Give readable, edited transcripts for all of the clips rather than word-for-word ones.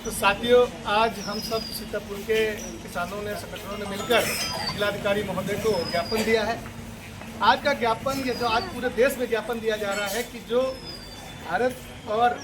तो साथियों, आज हम सब सीतापुर के किसानों ने, संगठनों ने मिलकर जिलाधिकारी महोदय को ज्ञापन दिया है। आज का ज्ञापन, ये जो आज पूरे देश में ज्ञापन दिया जा रहा है कि जो भारत और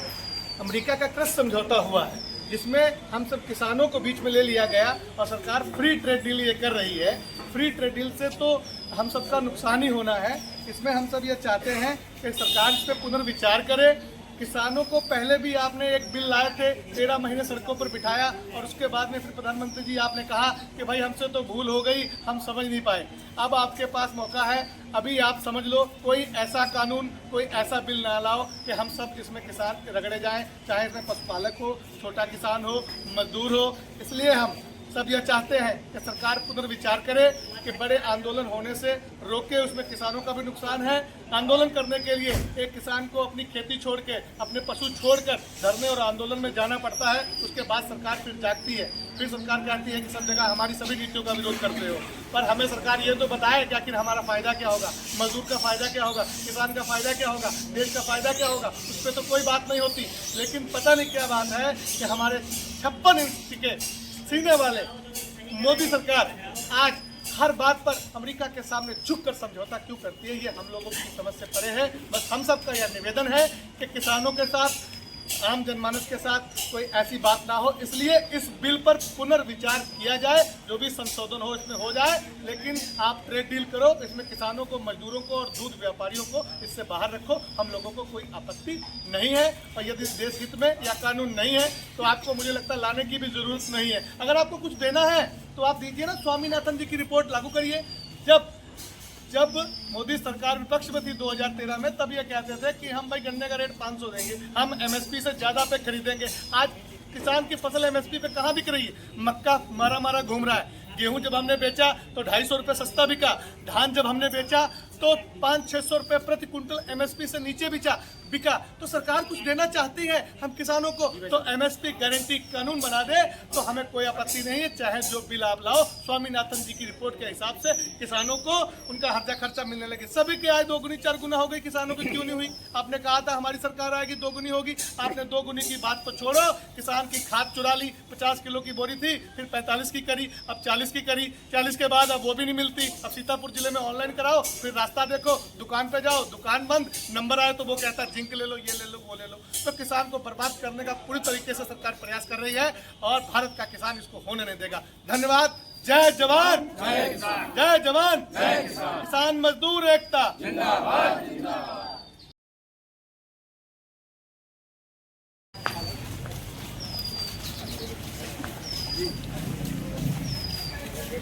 अमेरिका का कृषि समझौता हुआ है, जिसमें हम सब किसानों को बीच में ले लिया गया और सरकार फ्री ट्रेड डील ये कर रही है। फ्री ट्रेड डील से तो हम सबका नुकसान ही होना है। इसमें हम सब ये चाहते हैं कि सरकार इस पर पुनर्विचार करे। किसानों को पहले भी आपने एक बिल लाए थे, 13 महीने सड़कों पर बिठाया और उसके बाद में फिर प्रधानमंत्री जी आपने कहा कि भाई हमसे तो भूल हो गई, हम समझ नहीं पाए। अब आपके पास मौका है, अभी आप समझ लो, कोई ऐसा कानून, कोई ऐसा बिल ना लाओ कि हम सब इसमें किसान रगड़े जाएं, चाहे इसमें पशुपालक हो, छोटा किसान हो, मजदूर हो। इसलिए हम सब यह चाहते हैं कि सरकार पुनर्विचार करे कि बड़े आंदोलन होने से रोके, उसमें किसानों का भी नुकसान है। आंदोलन करने के लिए एक किसान को अपनी खेती छोड़ के, अपने पशु छोड़कर धरने और आंदोलन में जाना पड़ता है। उसके बाद सरकार फिर जागती है, फिर सरकार कहती है कि सब जगह हमारी सभी नीतियों का विरोध करते हो। पर हमें सरकार ये तो बताए कि आखिर हमारा फायदा क्या होगा, मजदूर का फायदा क्या होगा, किसान का फायदा क्या होगा, देश का फायदा क्या होगा, उस पर तो कोई बात नहीं होती। लेकिन पता नहीं क्या बात है कि हमारे 56 इंच के सीने वाले मोदी सरकार आज हर बात पर अमेरिका के सामने झुककर समझौता क्यों करती है, ये हम लोगों की समझ से परे है। बस हम सबका यह निवेदन है कि किसानों के साथ, आम जनमानस के साथ कोई ऐसी बात ना हो। इसलिए इस बिल पर पुनर्विचार किया जाए, जो भी संशोधन हो इसमें हो जाए। लेकिन आप ट्रेड डील करो, इसमें किसानों को, मजदूरों को और दूध व्यापारियों को इससे बाहर रखो। हम लोगों को कोई आपत्ति नहीं है। और यदि देश हित में या कानून नहीं है तो आपको, मुझे लगता है, लाने की भी जरूरत नहीं है। अगर आपको कुछ देना है तो आप दीजिए ना। स्वामीनाथन जी की रिपोर्ट लागू करिए। जब मोदी सरकार विपक्ष में थी 2013 में, तब ये कहते थे कि हम भाई गन्ने का रेट 500 देंगे, हम एमएसपी से ज़्यादा पे खरीदेंगे। आज किसान की फसल एमएसपी पे कहाँ बिक रही है? मक्का मारा घूम रहा है। गेहूं जब हमने बेचा तो 250 रुपये सस्ता बिका। धान जब हमने बेचा तो 500-600 रुपये प्रति कुंटल एमएसपी से नीचे बिका। तो सरकार कुछ देना चाहती है हम किसानों को, तो एमएसपी गारंटी कानून बना दे तो हमें कोई आपत्ति नहीं है। चाहे जो बिल आप लाओ, स्वामीनाथन जी की रिपोर्ट के हिसाब से किसानों को उनका हर्जा खर्चा मिलने लगे। सभी की आय 2 गुनी 4 गुना हो गई, किसानों की क्यों नहीं हुई? आपने कहा था हमारी सरकार आएगी 2 गुनी होगी, आपने 2 गुनी की बात तो छोड़ो। किसान की खाद चुरा ली, 50 किलो की बोरी थी, फिर 45 की करी, अब 40 की करी। 40 के बाद अब वो भी नहीं मिलती। अब सीतापुर जिले में ऑनलाइन कराओ, फिर रास्ता देखो, दुकान पे जाओ, दुकान बंद, नंबर आए तो वो कहता है जिंक ले लो, ये ले लो, वो ले लो। तो किसान को बर्बाद करने का पूरी तरीके से सरकार प्रयास कर रही है और भारत का किसान इसको होने नहीं देगा। धन्यवाद। जय जवान, जय किसान, जय जवान, जय किसान। किसान मजदूर एकता जिंदाबाद, जिंदाबाद।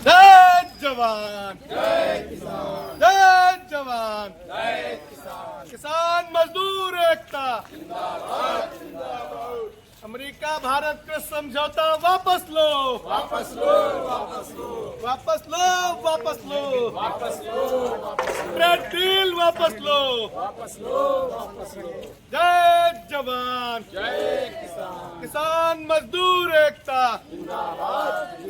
जय जवान, जय किसान, जय जवान, जय किसान। किसान मजदूर एकता जिंदाबाद, जिंदाबाद। अमेरिका भारत कृषि समझौता वापस लो, वापस लो, वापस लो, वापस लो, वापस लो, वापस लो, वापस लो। ट्रेड डील वापस लो, वापस लो, वापस लो। जय जवान, जय किसान। किसान मजदूर एकता जिंदाबाद।